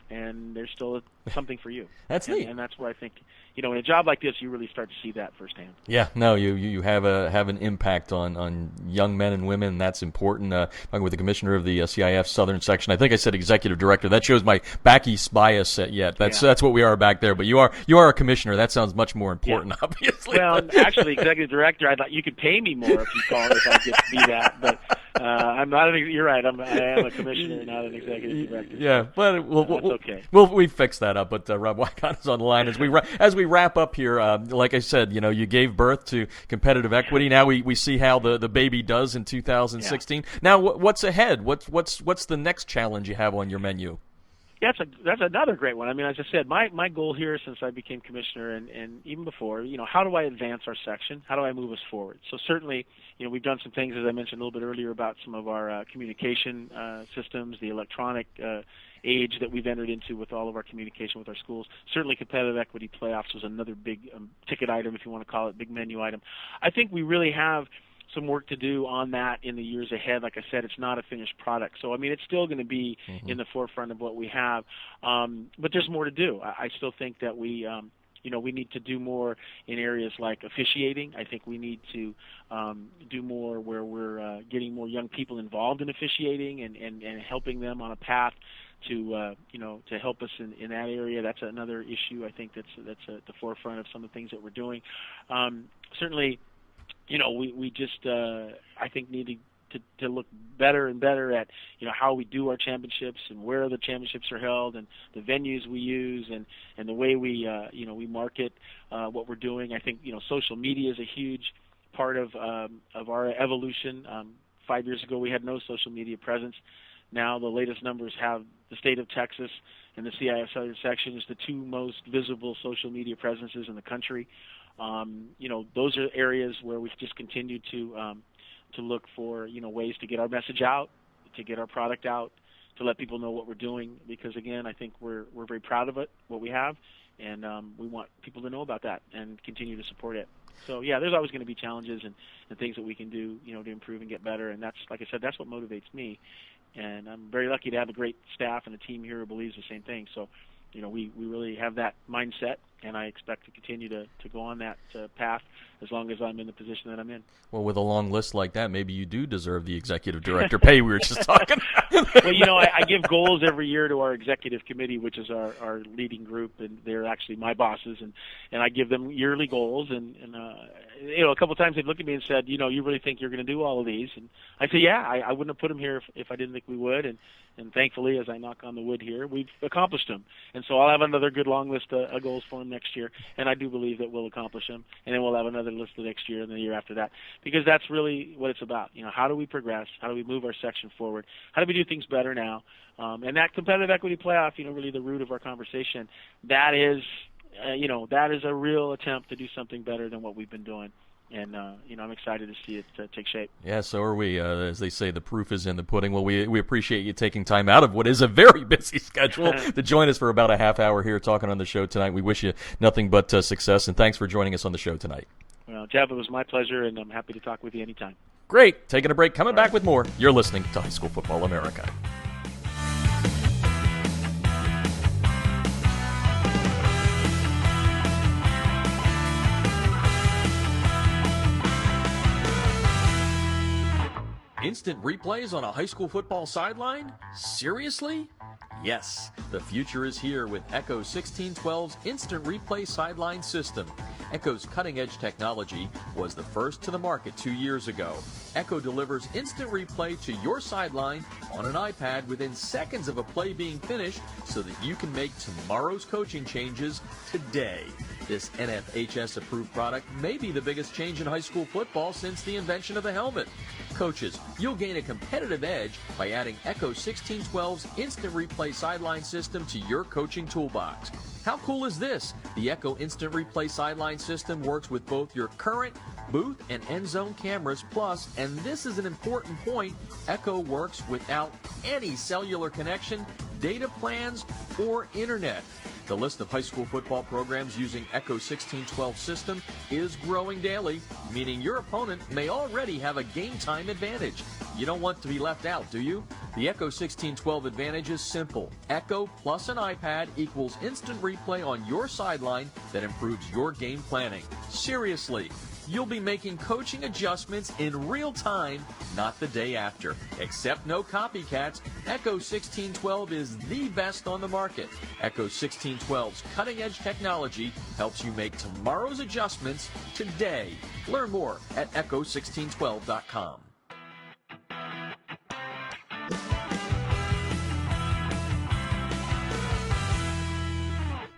and there's still something for you. That's neat. And that's where I think, in a job like this, you really start to see that firsthand. Yeah, no, you have an impact on young men and women, and that's important. Talking with the commissioner of the CIF-Southern section, I think I said executive director. That shows my Backy's bias yet. That's what we are back there. But you are a commissioner. That sounds much more important, obviously. Well, actually, executive director, I thought you could pay me more if you called if I get to be that. But I'm not. You're right. I am a commissioner, not an executive director. Yeah, but that's okay. We fix that up. But Rob Wigod is on the line as we wrap up here. Like I said, you gave birth to competitive equity. Now we see how the baby does in 2016. Yeah. Now what's ahead? What's the next challenge you have on your menu? Yeah, that's another great one. I mean, as I said, my goal here since I became commissioner and even before, how do I advance our section? How do I move us forward? So certainly, we've done some things, as I mentioned a little bit earlier, about some of our communication systems, the electronic age that we've entered into with all of our communication with our schools. Certainly competitive equity playoffs was another big ticket item, if you want to call it, big menu item. I think we really have some work to do on that in the years ahead. Like I said, it's not a finished product. So, I mean, it's still going to be in the forefront of what we have. But there's more to do. I still think that we need to do more in areas like officiating. I think we need to do more where we're getting more young people involved in officiating and helping them on a path to help us in that area. That's another issue. I think that's at the forefront of some of the things that we're doing. Certainly, we just I think need to look better and better at how we do our championships and where the championships are held and the venues we use and the way we market what we're doing. I think social media is a huge part of our evolution. 5 years ago we had no social media presence. Now the latest numbers have the state of Texas and the CIF-Southern section is the two most visible social media presences in the country. Those are areas where we've just continued to look for ways to get our message out, to get our product out, to let people know what we're doing. Because again, I think we're very proud of it, what we have, and we want people to know about that and continue to support it. So yeah, there's always going to be challenges and things that we can do, to improve and get better. And that's, like I said, that's what motivates me. And I'm very lucky to have a great staff and a team here who believes the same thing. So, we really have that mindset, and I expect to continue to go on that path as long as I'm in the position that I'm in. Well, with a long list like that, maybe you do deserve the executive director pay we were just talking about. Well, I give goals every year to our executive committee, which is our leading group, and they're actually my bosses, and I give them yearly goals. And a couple of times they've looked at me and said, you really think you're going to do all of these? And I say, yeah, I wouldn't have put them here if I didn't think we would. And thankfully, as I knock on the wood here, we've accomplished them. And so I'll have another good long list of goals for them next year, and I do believe that we'll accomplish them. And then we'll have another list the next year and the year after that, because that's really what it's about. How do we progress? How do we move our section forward? How do we do things better now? And that competitive equity playoff, really the root of our conversation, that is a real attempt to do something better than what we've been doing. And, I'm excited to see it take shape. Yeah, so are we. As they say, the proof is in the pudding. Well, we appreciate you taking time out of what is a very busy schedule to join us for about a half hour here talking on the show tonight. We wish you nothing but success, and thanks for joining us on the show tonight. Well, Jeff, it was my pleasure, and I'm happy to talk with you anytime. Great. Taking a break. Coming back with more. You're listening to High School Football America. Instant replays on a high school football sideline? Seriously? Yes, the future is here with Echo 1612's Instant Replay Sideline System. Echo's cutting-edge technology was the first to the market 2 years ago. Echo delivers instant replay to your sideline on an iPad within seconds of a play being finished so that you can make tomorrow's coaching changes today. This NFHS-approved product may be the biggest change in high school football since the invention of the helmet. Coaches, you'll gain a competitive edge by adding Echo 1612's Instant Replay Sideline System to your coaching toolbox. How cool is this? The Echo Instant Replay Sideline System works with both your current booth and end zone cameras, plus, and this is an important point, Echo works without any cellular connection, data plans, or internet. The list of high school football programs using Echo 1612 system is growing daily, meaning your opponent may already have a game time advantage. You don't want to be left out, do you? The Echo 1612 advantage is simple. Echo plus an iPad equals instant replay on your sideline that improves your game planning. Seriously, you'll be making coaching adjustments in real time, not the day after. Except no copycats, Echo 1612 is the best on the market. Echo 1612's cutting-edge technology helps you make tomorrow's adjustments today. Learn more at echo1612.com.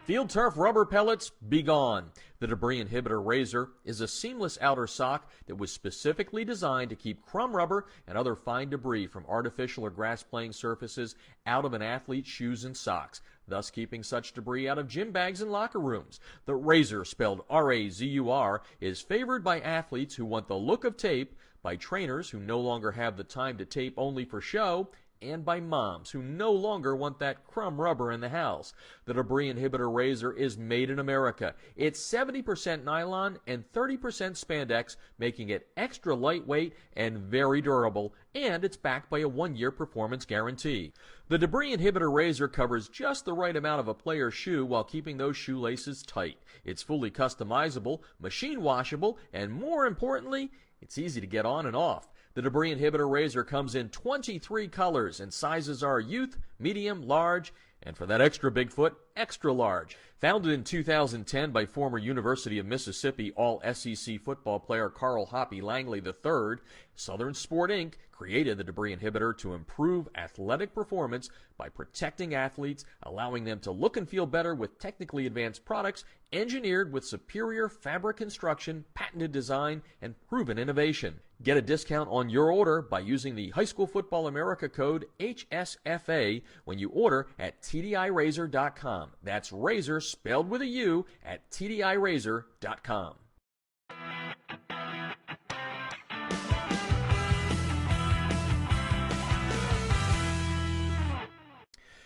Field turf rubber pellets, be gone. The Debris Inhibitor Razor is a seamless outer sock that was specifically designed to keep crumb rubber and other fine debris from artificial or grass-playing surfaces out of an athlete's shoes and socks, thus keeping such debris out of gym bags and locker rooms. The Razor, spelled R-A-Z-U-R, is favored by athletes who want the look of tape, by trainers who no longer have the time to tape only for show, and by moms who no longer want that crumb rubber in the house. The Debris Inhibitor Razor is made in America. It's 70% nylon and 30% spandex, making it extra lightweight and very durable, and it's backed by a 1-year performance guarantee. The Debris Inhibitor Razor covers just the right amount of a player's shoe while keeping those shoelaces tight. It's fully customizable, machine washable, and more importantly, it's easy to get on and off. The Debris Inhibitor Razor comes in 23 colors, and sizes are youth, medium, large, and for that extra Bigfoot, extra large. Founded in 2010 by former University of Mississippi All-SEC football player Carl Hoppy Langley III, Southern Sport Inc. created the Debris Inhibitor to improve athletic performance by protecting athletes, allowing them to look and feel better with technically advanced products engineered with superior fabric construction, patented design, and proven innovation. Get a discount on your order by using the High School Football America code HSFA when you order at TDIRazor.com. That's razor spelled with a U at TDIRazor.com.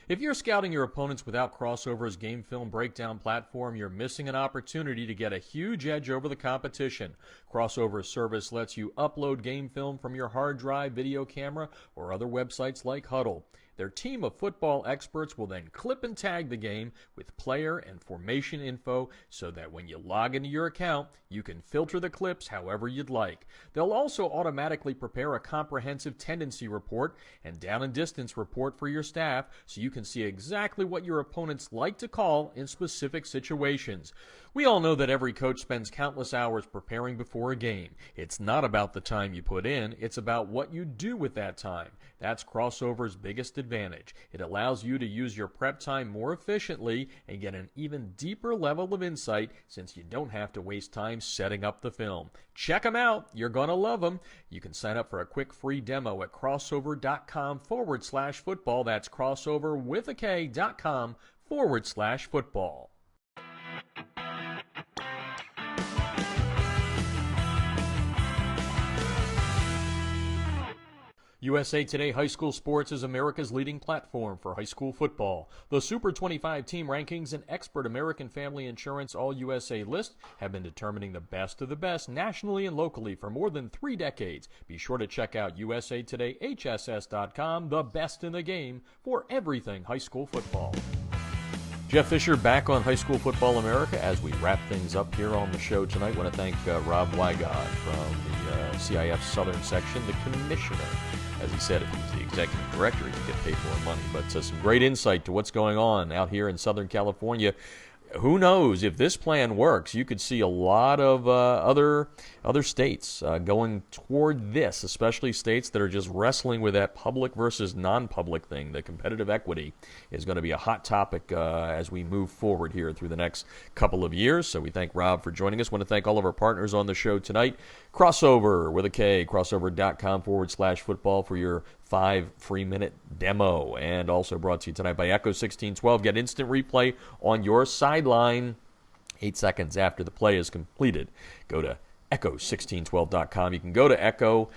If you're scouting your opponents without Crossover's game film breakdown platform, you're missing an opportunity to get a huge edge over the competition. Crossover's service lets you upload game film from your hard drive, video camera, or other websites like Huddle. Their team of football experts will then clip and tag the game with player and formation info so that when you log into your account, you can filter the clips however you'd like. They'll also automatically prepare a comprehensive tendency report and down and distance report for your staff so you can see exactly what your opponents like to call in specific situations. We all know that every coach spends countless hours preparing before a game. It's not about the time you put in, it's about what you do with that time. That's Crossover's biggest advantage. It allows you to use your prep time more efficiently and get an even deeper level of insight since you don't have to waste time setting up the film. Check them out. You're going to love them. You can sign up for a quick free demo at crossover.com/football. That's crossover with a K.com/football. USA Today High School Sports is America's leading platform for high school football. The Super 25 team rankings and expert American Family Insurance All-USA list have been determining the best of the best nationally and locally for more than 3 decades. Be sure to check out usatodayhss.com, the best in the game for everything high school football. Jeff Fisher back on High School Football America as we wrap things up here on the show tonight. I want to thank Rob Wigod from the CIF-Southern section, the commissioner. As he said, if he was the executive director, he could get paid more money. But some great insight to what's going on out here in Southern California. who knows, if this plan works, you could see a lot of other states going toward this, especially states that are just wrestling with that public versus non-public thing. The competitive equity is going to be a hot topic as we move forward here through the next couple of years. So we thank Rob for joining us. Want to thank all of our partners on the show tonight. Crossover with a K, crossover.com/football for your 5 free-minute demo. And also brought to you tonight by Echo 1612. Get instant replay on your sideline 8 seconds after the play is completed. Go to Echo1612.com. You can go to Echo,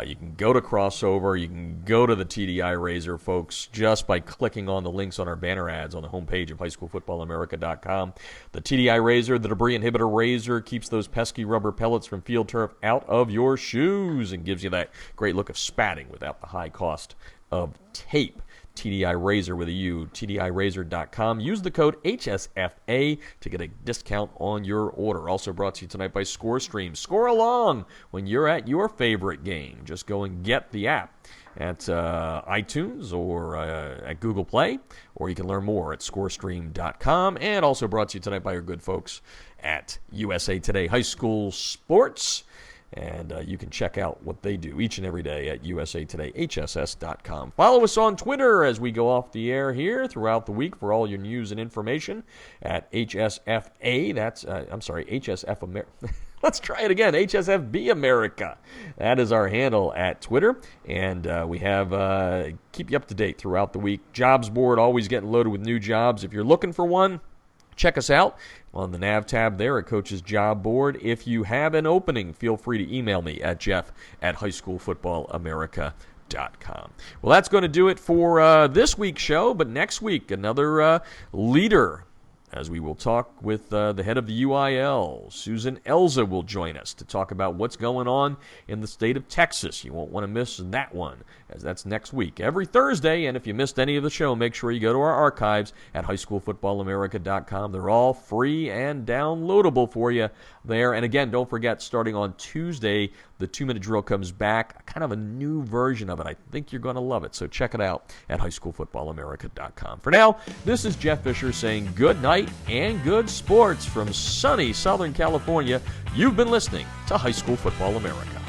you can go to Crossover, you can go to the TDI Razor, folks, just by clicking on the links on our banner ads on the homepage of highschoolfootballamerica.com. The TDI Razor, the debris inhibitor razor, keeps those pesky rubber pellets from field turf out of your shoes and gives you that great look of spatting without the high cost of tape. TDI Razor with a U, TDIRazor.com. Use the code HSFA to get a discount on your order. Also brought to you tonight by ScoreStream. Score along when you're at your favorite game. Just go and get the app at iTunes or at Google Play, or you can learn more at ScoreStream.com. And also brought to you tonight by our good folks at USA Today High School Sports. And you can check out what they do each and every day at usatodayhss.com. Follow us on Twitter as we go off the air here throughout the week for all your news and information at HSFA. That's, HSF America. Let's try it again, HSFB America. That is our handle at Twitter. And we have, keep you up to date throughout the week. Jobs board, always getting loaded with new jobs. If you're looking for one, check us out on the nav tab there at Coach's Job Board. If you have an opening, feel free to email me at jeff@highschoolfootballamerica.com. Well, that's going to do it for this week's show, but next week, another leader, as we will talk with the head of the UIL. Susan Elza will join us to talk about what's going on in the state of Texas. You won't want to miss that one, as that's next week, every Thursday. And if you missed any of the show, make sure you go to our archives at highschoolfootballamerica.com. They're all free and downloadable for you there. And again, don't forget, starting on Tuesday, the 2-minute drill comes back, kind of a new version of it. I think you're going to love it. So check it out at highschoolfootballamerica.com. For now, this is Jeff Fisher saying good night and good sports from sunny Southern California. You've been listening to High School Football America.